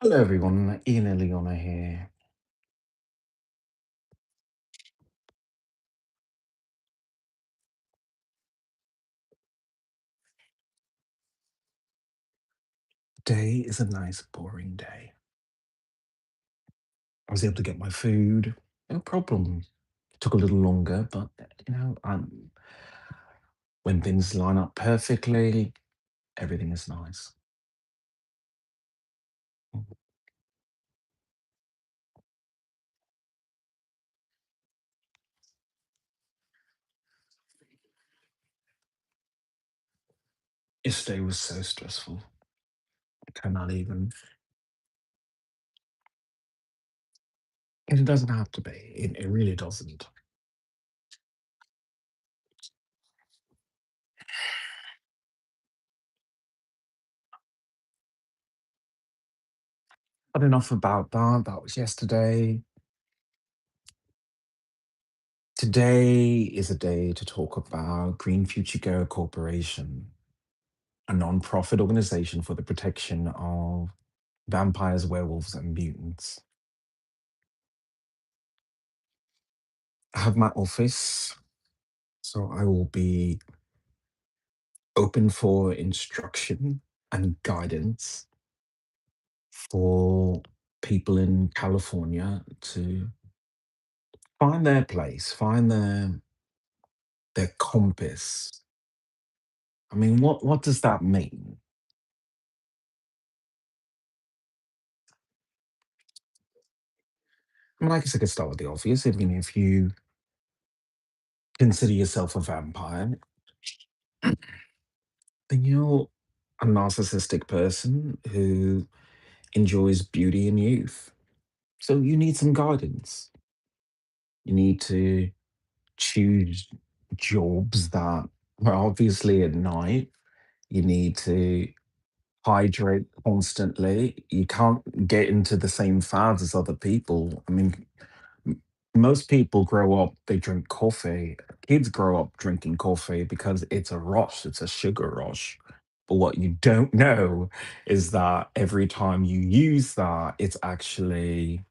Hello, everyone. Ian Eliona here. Today is a nice, boring day. I was able to get my food, no problem. Took a little longer, but when things line up perfectly, everything is nice. Yesterday was so stressful. I cannot even. And it doesn't have to be. It really doesn't. But enough about that. That was yesterday. Today is a day to talk about Green Future Go Corporation, a non-profit organization for the protection of vampires, werewolves, and mutants. I have my office, so I will be open for instruction and guidance for people in California to find their place, find their compass. I mean, what does that mean? I mean, I guess I could start with the obvious. I mean, if you consider yourself a vampire, then you're a narcissistic person who enjoys beauty and youth. So you need some guidance. You need to choose jobs that are obviously at night. You need to hydrate constantly. You can't get into the same fads as other people. I mean, most people grow up, they drink coffee. Kids grow up drinking coffee because it's a rush, it's a sugar rush. But what you don't know is that every time you use that, it's actually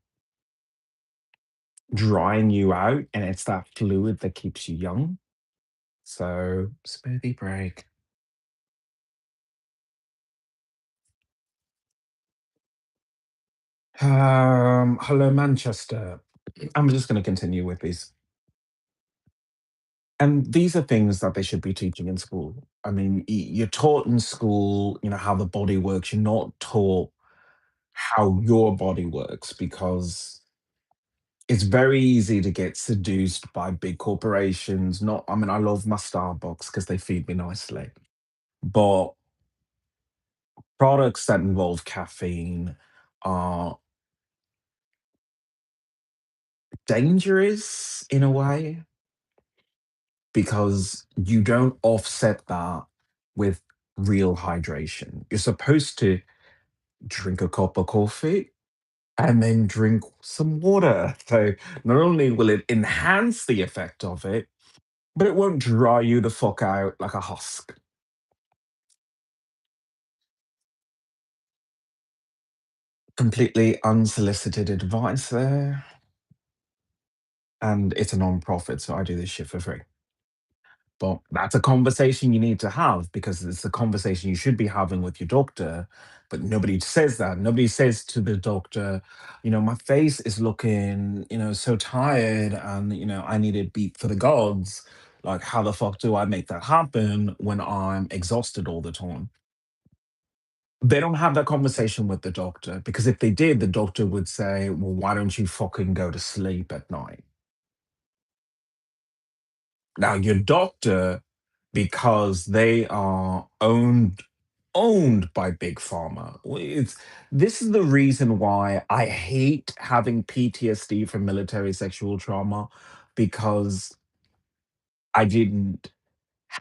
drying you out, and it's that fluid that keeps you young. So, smoothie break. Hello, Manchester. I'm just going to continue with these. And these are things that they should be teaching in school. I mean, you're taught in school, how the body works. You're not taught how your body works because it's very easy to get seduced by big corporations. Not, I mean, I love my Starbucks because they feed me nicely, but products that involve caffeine are dangerous in a way because you don't offset that with real hydration. You're supposed to drink a cup of coffee and then drink some water. So not only will it enhance the effect of it, but it won't dry you the fuck out like a husk. Completely unsolicited advice there. And it's a non-profit, so I do this shit for free. But that's a conversation you need to have because it's the conversation you should be having with your doctor. But nobody says that. Nobody says to the doctor, my face is looking, so tired and, I need it beat for the gods. Like, how the fuck do I make that happen when I'm exhausted all the time? They don't have that conversation with the doctor because if they did, the doctor would say, well, why don't you fucking go to sleep at night? Now, your doctor, because they are owned by big pharma. This is the reason why I hate having PTSD from military sexual trauma because I didn't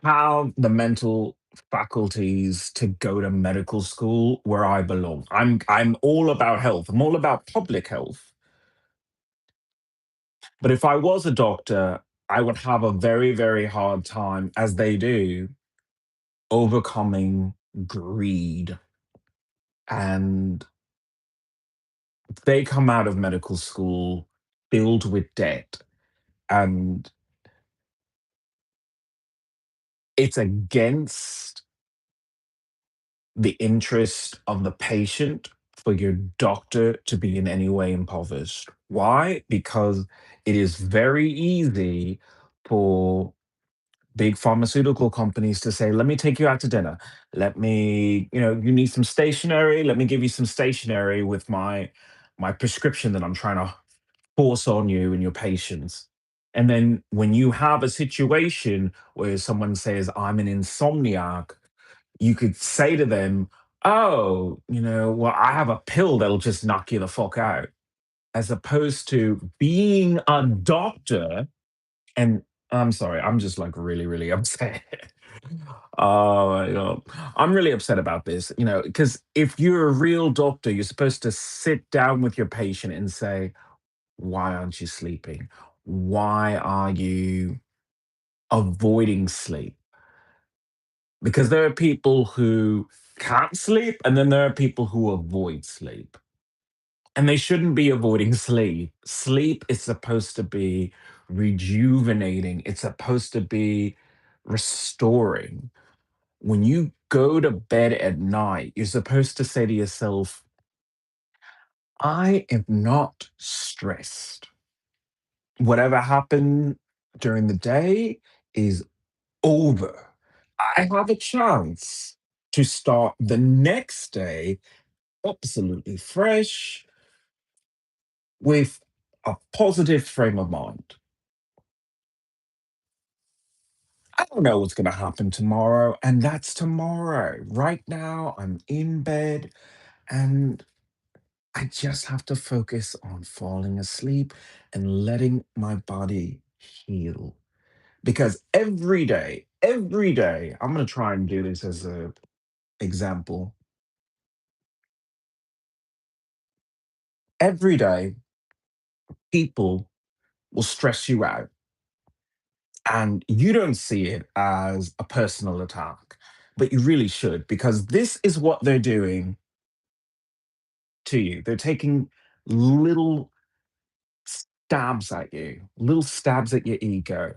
have the mental faculties to go to medical school where I belong. I'm all about health. I'm all about public health. But if I was a doctor, I would have a very, very hard time, as they do, overcoming greed and They come out of medical school filled with debt, and it's against the interest of the patient for your doctor to be in any way impoverished. Why? Because it is very easy for big pharmaceutical companies to say, let me take you out to dinner. Let me, you need some stationery. Let me give you some stationery with my prescription that I'm trying to force on you and your patients. And then when you have a situation where someone says, I'm an insomniac, you could say to them, oh, well, I have a pill that'll just knock you the fuck out, as opposed to being a doctor. And I'm sorry, I'm just like really, really upset. Oh my God. I'm really upset about this, because if you're a real doctor, you're supposed to sit down with your patient and say, why aren't you sleeping? Why are you avoiding sleep? Because there are people who can't sleep, and then there are people who avoid sleep. And they shouldn't be avoiding sleep. Sleep is supposed to be rejuvenating, it's supposed to be restoring. When you go to bed at night, you're supposed to say to yourself, I am not stressed. Whatever happened during the day is over. I have a chance to start the next day absolutely fresh with a positive frame of mind. I don't know what's going to happen tomorrow, and that's tomorrow. Right now, I'm in bed and I just have to focus on falling asleep and letting my body heal. Because every day, I'm going to try and do this as an example. Every day, people will stress you out, and you don't see it as a personal attack, but you really should, because this is what they're doing to you. They're taking little stabs at you, little stabs at your ego,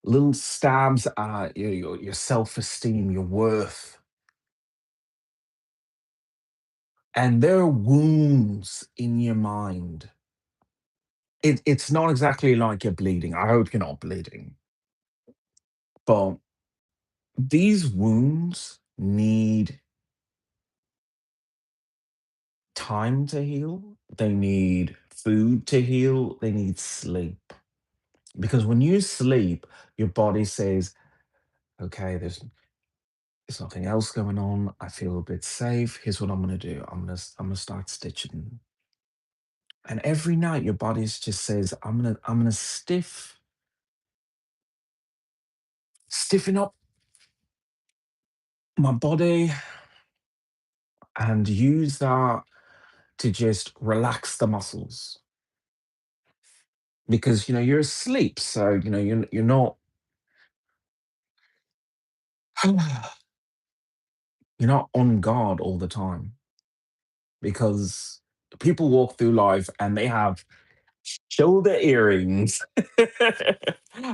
little stabs at your self-esteem, your worth. And there are wounds in your mind. It's not exactly like you're bleeding. I hope you're not bleeding. But these wounds need time to heal. They need food to heal. They need sleep. Because when you sleep, your body says, okay, there's nothing else going on. I feel a bit safe. Here's what I'm gonna do. I'm gonna start stitching. And every night your body just says, I'm gonna stiffen up my body and use that to just relax the muscles. Because you're asleep. So you're not you're not on guard all the time. Because people walk through life and they have shoulder earrings.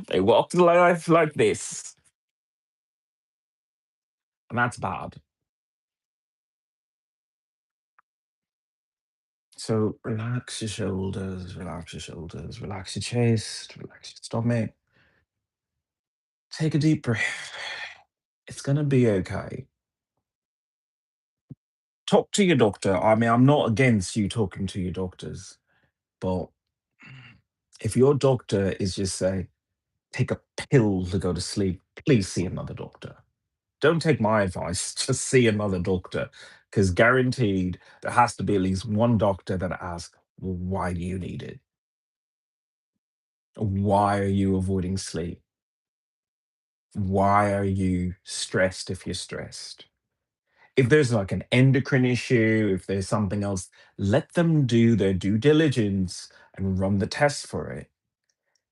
They walk through life like this. And that's bad. So relax your shoulders, relax your chest, relax your stomach. Take a deep breath. It's gonna be okay. Talk to your doctor. I mean, I'm not against you talking to your doctors, but if your doctor is just say, take a pill to go to sleep, please see another doctor. Don't take my advice, just see another doctor. Because guaranteed there has to be at least one doctor that asks, well, why do you need it? Why are you avoiding sleep? Why are you stressed if you're stressed? If there's like an endocrine issue, if there's something else, let them do their due diligence and run the tests for it.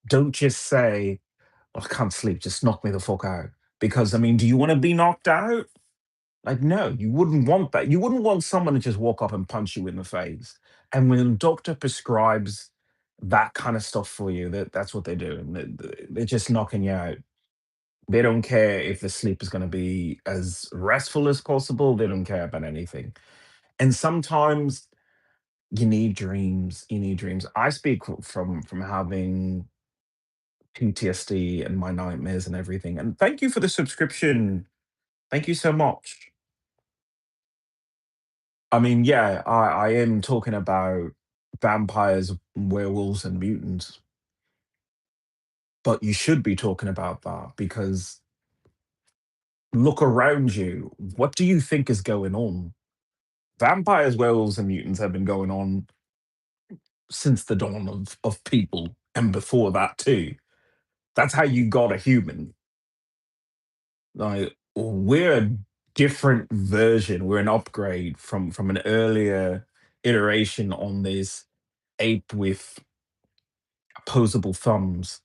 Don't just say, "Oh, I can't sleep, just knock me the fuck out." Because, I mean, do you want to be knocked out? Like, no, you wouldn't want that. You wouldn't want someone to just walk up and punch you in the face. And when a doctor prescribes that kind of stuff for you, that's what they're doing. They're just knocking you out. They don't care if the sleep is going to be as restful as possible. They don't care about anything. And sometimes you need dreams. You need dreams. I speak from having PTSD and my nightmares and everything. And thank you for the subscription. Thank you so much. I mean, yeah, I am talking about vampires, werewolves, and mutants, but you should be talking about that because look around you. What do you think is going on? Vampires, werewolves, and mutants have been going on since the dawn of people and before that too. That's how you got a human. Like we're a different version, we're an upgrade from an earlier iteration on this ape with opposable thumbs.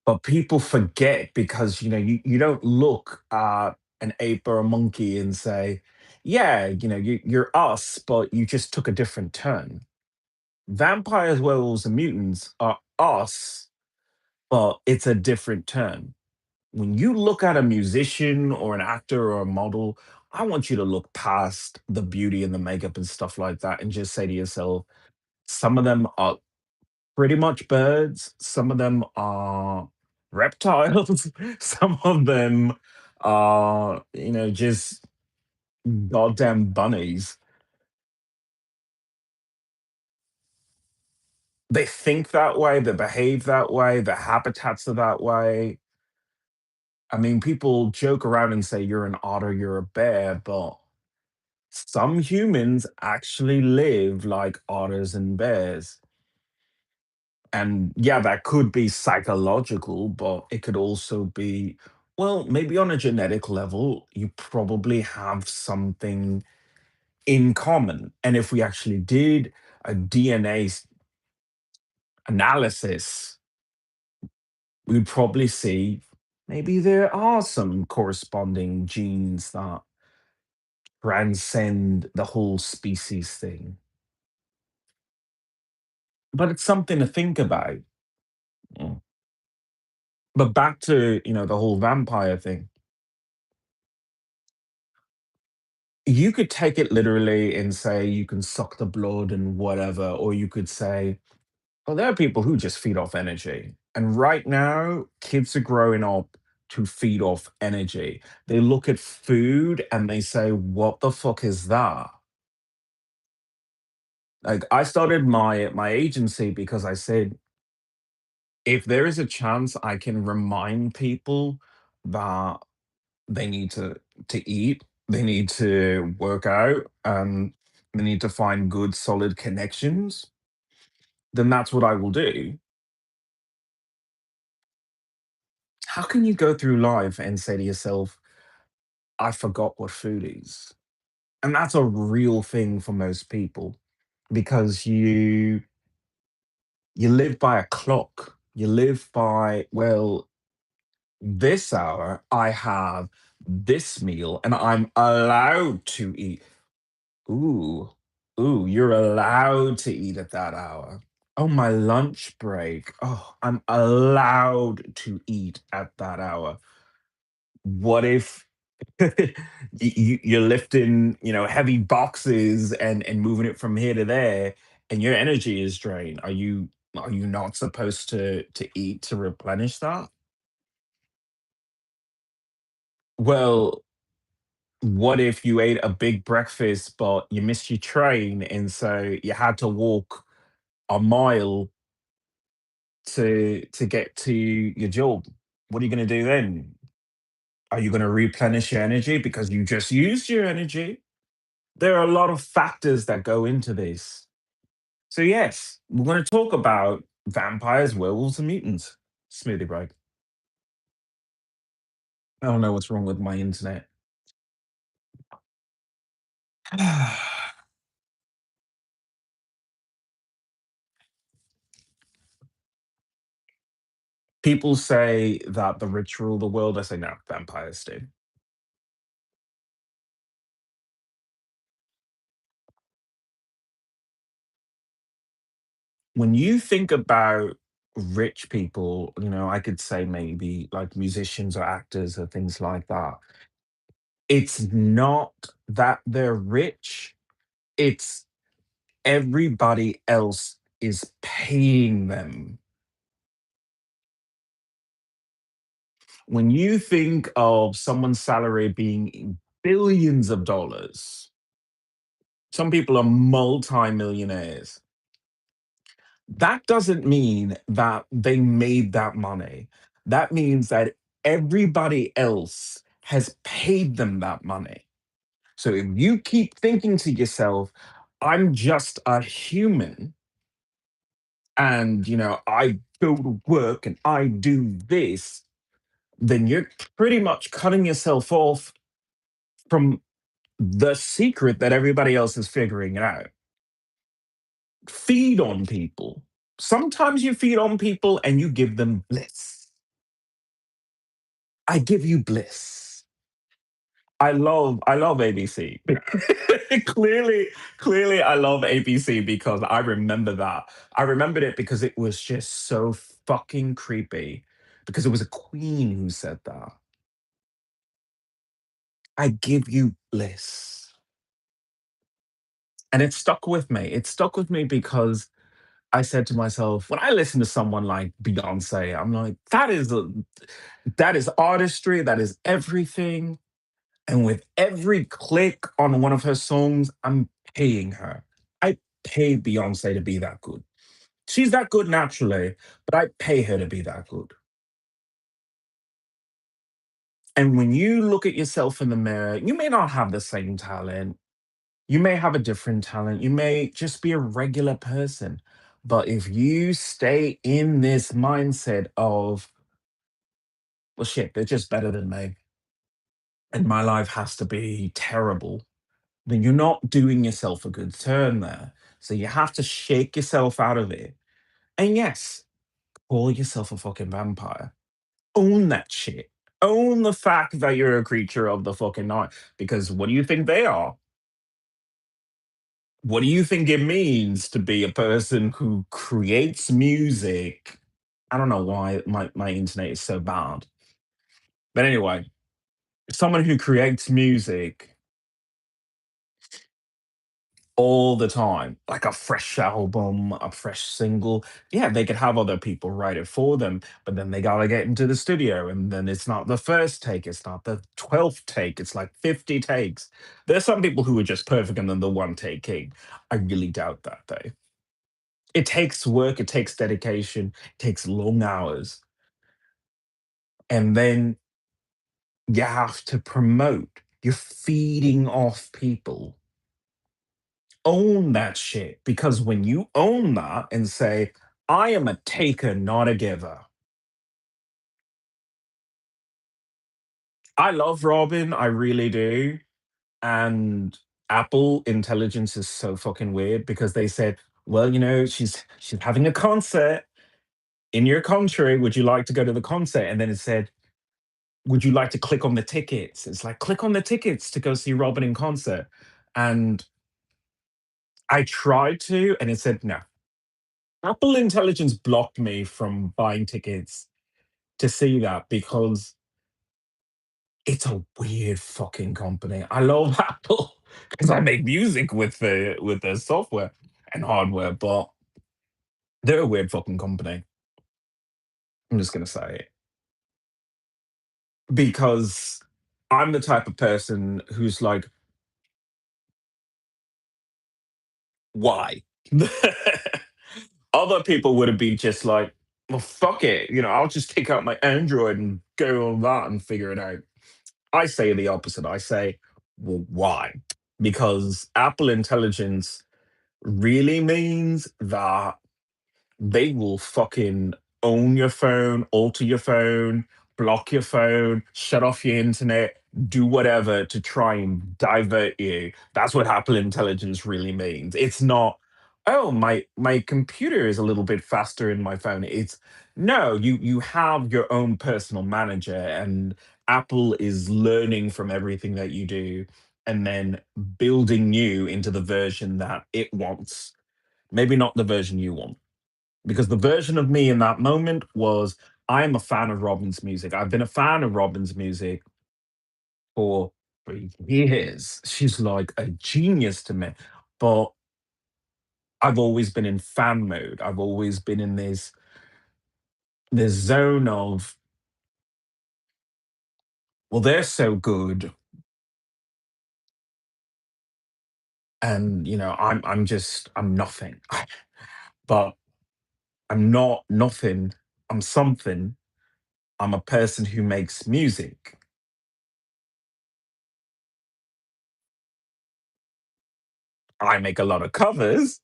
But people forget because you don't look at an ape or a monkey and say, yeah, you're us, but you just took a different turn. Vampires, werewolves, and mutants are us, but it's a different turn. When you look at a musician or an actor or a model, I want you to look past the beauty and the makeup and stuff like that and just say to yourself, some of them are pretty much birds, some of them are reptiles, some of them are, just goddamn bunnies. They think that way, they behave that way, their habitats are that way. I mean, people joke around and say you're an otter, you're a bear, but some humans actually live like otters and bears. And yeah, that could be psychological, but it could also be, well, maybe on a genetic level, you probably have something in common. And if we actually did a DNA analysis, we'd probably see maybe there are some corresponding genes that transcend the whole species thing. But it's something to think about. Mm. But back to, the whole vampire thing. You could take it literally and say you can suck the blood and whatever, or you could say, well, there are people who just feed off energy. And right now, kids are growing up to feed off energy. They look at food and they say, what the fuck is that? Like I started my agency because I said, if there is a chance I can remind people that they need to eat, they need to work out, and they need to find good solid connections, then that's what I will do. How can you go through life and say to yourself, I forgot what food is? And that's a real thing for most people because you live by a clock. You live by, well, this hour I have this meal and I'm allowed to eat. Ooh, ooh, you're allowed to eat at that hour. Oh, my lunch break. Oh, I'm allowed to eat at that hour. What if you're lifting, heavy boxes and moving it from here to there, and your energy is drained? Are you not supposed to eat to replenish that? Well, what if you ate a big breakfast, but you missed your train, and so you had to walk a mile to get to your job? What are you gonna do then? Are you gonna replenish your energy because you just used your energy? There are a lot of factors that go into this. So yes, we're gonna talk about vampires, werewolves, and mutants. Smoothie break. I don't know what's wrong with my internet. People say that the rich rule the world. I say no, vampires do. When you think about rich people, I could say maybe like musicians or actors or things like that. It's not that they're rich, it's everybody else is paying them. When you think of someone's salary being billions of dollars, some people are multi-millionaires. That doesn't mean that they made that money. That means that everybody else has paid them that money. So if you keep thinking to yourself, I'm just a human and, I go to work and I do this, then you're pretty much cutting yourself off from the secret that everybody else is figuring out. Feed on people. Sometimes you feed on people and you give them bliss. I give you bliss. I love ABC. clearly, clearly I love ABC because I remember that. I remembered it because it was just so fucking creepy. Because it was a queen who said that. I give you bliss. And it stuck with me. It stuck with me because I said to myself, when I listen to someone like Beyonce, I'm like, that is artistry, that is everything. And with every click on one of her songs, I'm paying her. I pay Beyonce to be that good. She's that good naturally, but I pay her to be that good. And when you look at yourself in the mirror, you may not have the same talent. You may have a different talent. You may just be a regular person. But if you stay in this mindset of, well, shit, they're just better than me, and my life has to be terrible, then you're not doing yourself a good turn there. So you have to shake yourself out of it. And yes, call yourself a fucking vampire. Own that shit. Own the fact that you're a creature of the fucking night. Because what do you think they are? What do you think it means to be a person who creates music? I don't know why my internet is so bad. But anyway, someone who creates music all the time, like a fresh album, a fresh single. Yeah, they could have other people write it for them, but then they gotta get into the studio, and then it's not the first take, it's not the 12th take, it's like 50 takes. There's some people who are just perfect and then the one take king. I really doubt that though. It takes work, it takes dedication, it takes long hours, and then you have to promote. You're feeding off people. Own that shit because when you own that and say, I am a taker, not a giver. I love Robin, I really do. And Apple Intelligence is so fucking weird because they said, well, she's having a concert in your country. Would you like to go to the concert? And then it said, would you like to click on the tickets? It's like, click on the tickets to go see Robin in concert. And I tried to, and it said no. Apple Intelligence blocked me from buying tickets to see that because it's a weird fucking company. I love Apple because I make music with their software and hardware, but they're a weird fucking company. I'm just gonna say it because I'm the type of person who's like, why? Other people would be just like, well, fuck it. I'll just take out my Android and go on that and figure it out. I say the opposite. I say, well, why? Because Apple Intelligence really means that they will fucking own your phone, alter your phone, block your phone, shut off your internet, do whatever to try and divert you. That's what Apple Intelligence really means. It's not, oh, my computer is a little bit faster in my phone. It's no, you have your own personal manager and Apple is learning from everything that you do and then building you into the version that it wants. Maybe not the version you want. because the version of me in that moment was I'm a fan of Robin's music. I've been a fan of Robin's music for, for years. She's like a genius to me. But I've always been in fan mode. I've always been in this zone of, well, they're so good, and I'm nothing. But I'm not nothing. I'm something. I'm a person who makes music. I make a lot of covers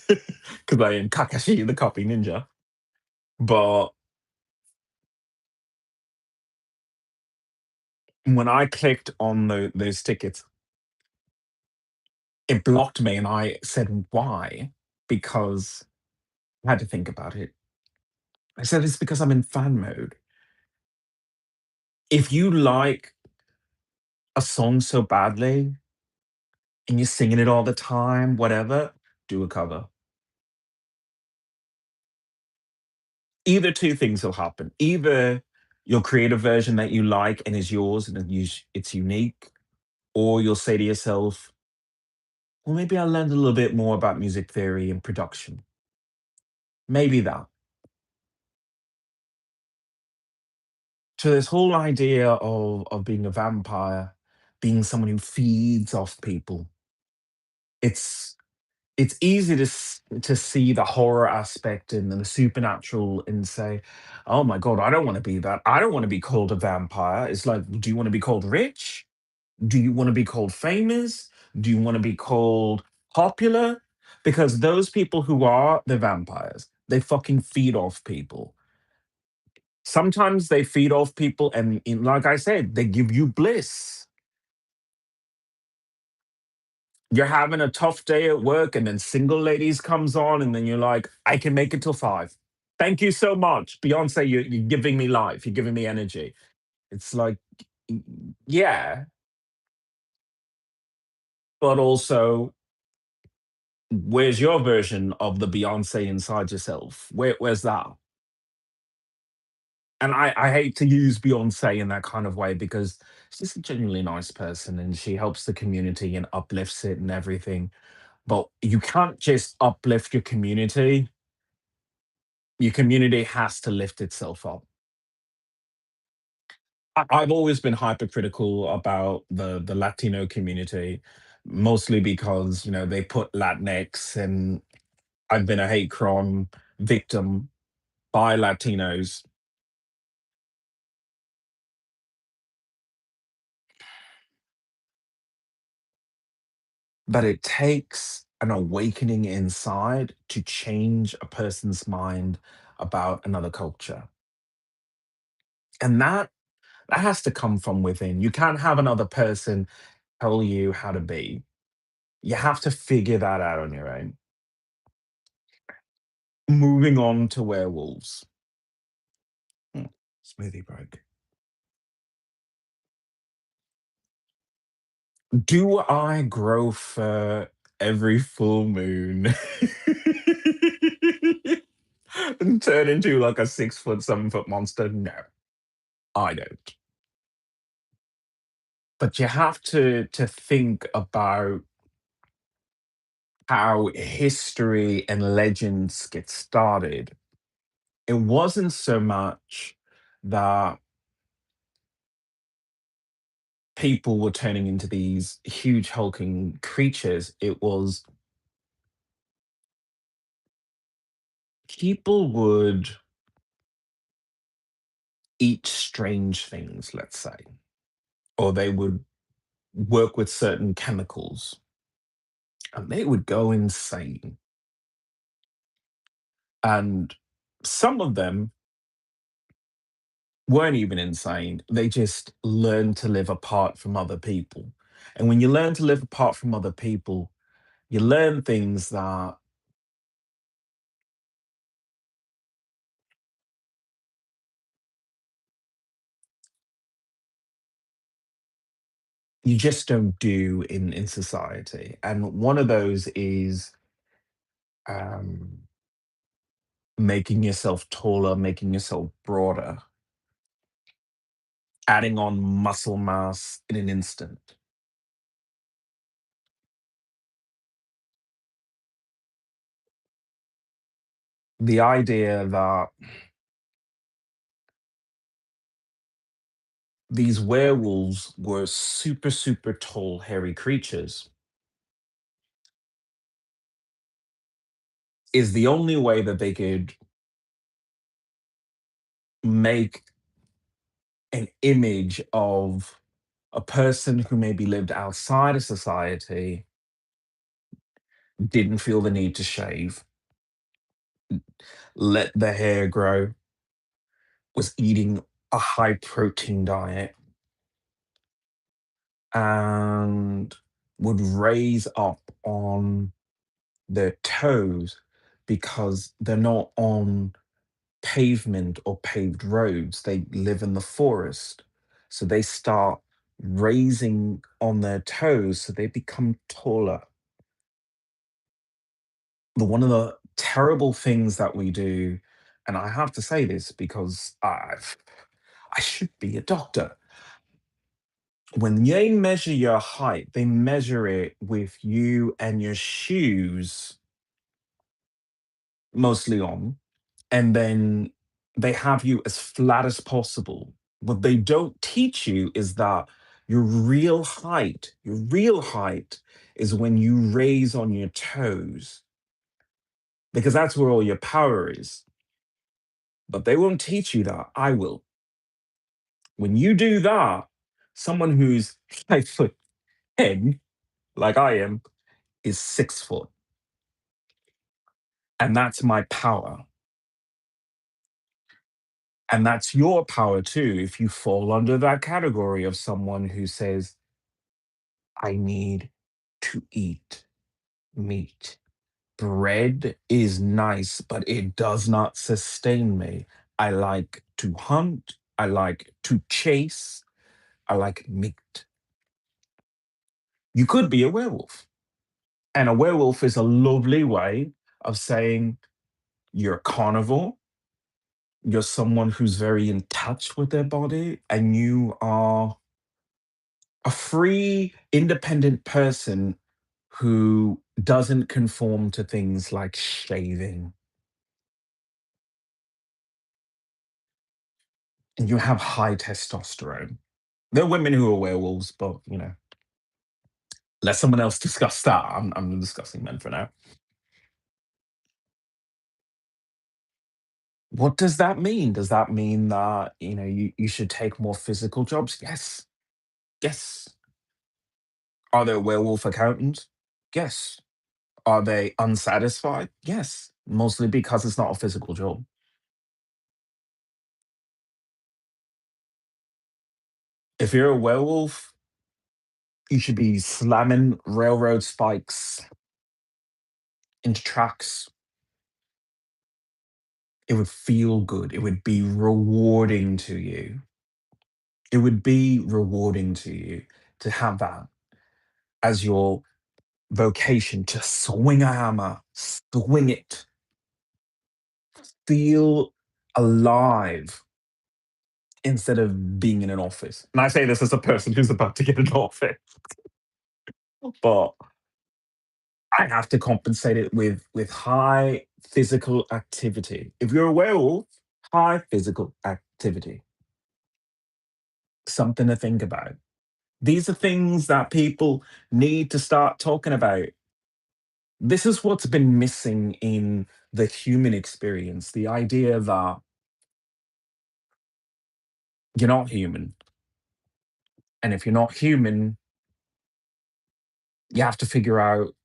because I am Kakashi the Copy Ninja. But when I clicked on those tickets, it blocked me, and I said, "Why?" Because I had to think about it. I said, "It's because I'm in fan mode. If you like a song so badly and you're singing it all the time, whatever, do a cover." Either two things will happen. Either you'll create a version that you like and is yours and it's unique, or you'll say to yourself, well, maybe I learned a little bit more about music theory and production. Maybe that. So this whole idea of being a vampire, being someone who feeds off people, it's it's easy to see the horror aspect and the supernatural and say, "Oh my god, I don't want to be that. I don't want to be called a vampire." It's like, do you want to be called rich? Do you want to be called famous? Do you want to be called popular? Because those people who are the vampires, they fucking feed off people. Sometimes they feed off people, and like I said, they give you bliss. You're having a tough day at work, and then Single Ladies comes on, and then you're like, I can make it till 5. Thank you so much. Beyonce, you're giving me life. You're giving me energy. It's like, yeah, but also, where's your version of the Beyonce inside yourself? Where's that? And I hate to use Beyonce in that kind of way because she's a genuinely nice person and she helps the community and uplifts it and everything. But you can't just uplift your community. Your community has to lift itself up. I've always been hypercritical about the Latino community, mostly because they put Latinx, and I've been a hate crime victim by Latinos. But it takes an awakening inside to change a person's mind about another culture. And that has to come from within. You can't have another person tell you how to be. You have to figure that out on your own. Moving on to werewolves. Hmm, smoothie break. Do I grow fur every full moon and turn into like a 6 foot, 7 foot monster? No, I don't. But you have to think about how history and legends get started. It wasn't so much that people were turning into these huge hulking creatures. It was people would eat strange things, let's say, or they would work with certain chemicals and they would go insane. And some of them weren't even insane. They just learned to live apart from other people. And when you learn to live apart from other people, you learn things that you just don't do in society. And one of those is um, making yourself taller, making yourself broader, adding on muscle mass in an instant. The idea that these werewolves were super, super tall, hairy creatures is the only way that they could make an image of a person who maybe lived outside of society, didn't feel the need to shave, let their hair grow, was eating a high protein diet, and would raise up on their toes because they're not on pavement or paved roads. They live in the forest. So they start raising on their toes so they become taller. One of the terrible things that we do, and I have to say this because I should be a doctor. When they measure your height, they measure it with you and your shoes mostly on, and then they have you as flat as possible. What they don't teach you is that your real height is when you raise on your toes, because that's where all your power is. But they won't teach you that. I will. When you do that, someone who's 5'10", like I am, is 6 foot. And that's my power. And that's your power too, if you fall under that category of someone who says, I need to eat meat. Bread is nice, but it does not sustain me. I like to hunt. I like to chase. I like meat. You could be a werewolf. And a werewolf is a lovely way of saying you're a carnivore, you're someone who's very in touch with their body, and you are a free, independent person who doesn't conform to things like shaving. And you have high testosterone. There are women who are werewolves, but let someone else discuss that. I'm discussing men for now. What does that mean? Does that mean that you should take more physical jobs? Yes. Yes. Are there werewolf accountants? Yes. Are they unsatisfied? Yes. Mostly because it's not a physical job. If you're a werewolf, you should be slamming railroad spikes into tracks. It would feel good. It would be rewarding to you. It would be rewarding to you to have that as your vocation, to swing a hammer, swing it, feel alive instead of being in an office. And I say this as a person who's about to get an office, but I have to compensate it with high physical activity. If you're a werewolf, high physical activity. Something to think about. These are things that people need to start talking about. This is what's been missing in the human experience, the idea that you're not human. And if you're not human, you have to figure out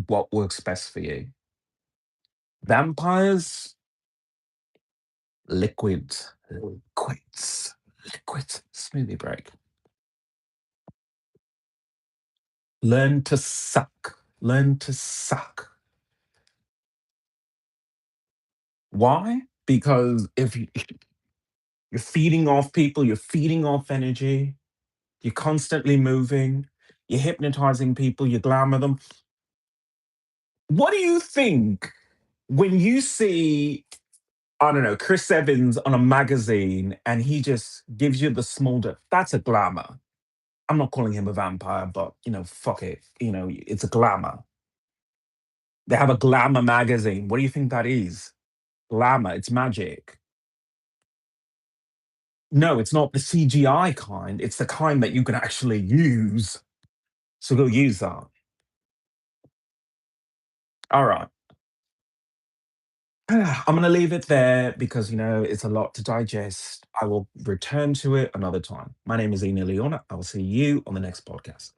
what works best for you. Vampires, liquids, liquids. Smoothie break. Learn to suck. Learn to suck. Why? Because if you're feeding off people, you're feeding off energy, you're constantly moving, you're hypnotizing people, you glamour them. What do you think when you see I don't know, Chris Evans on a magazine and he just gives you the smolder. That's a glamour. I'm not calling him a vampire, but fuck it. It's a glamour. They have a glamour magazine. What do you think that is? Glamour. It's magic. No, it's not the CGI kind. It's the kind that you can actually use. So go use that. All right. I'm going to leave it there because, it's a lot to digest. I will return to it another time. My name is Ina Leona. I will see you on the next podcast.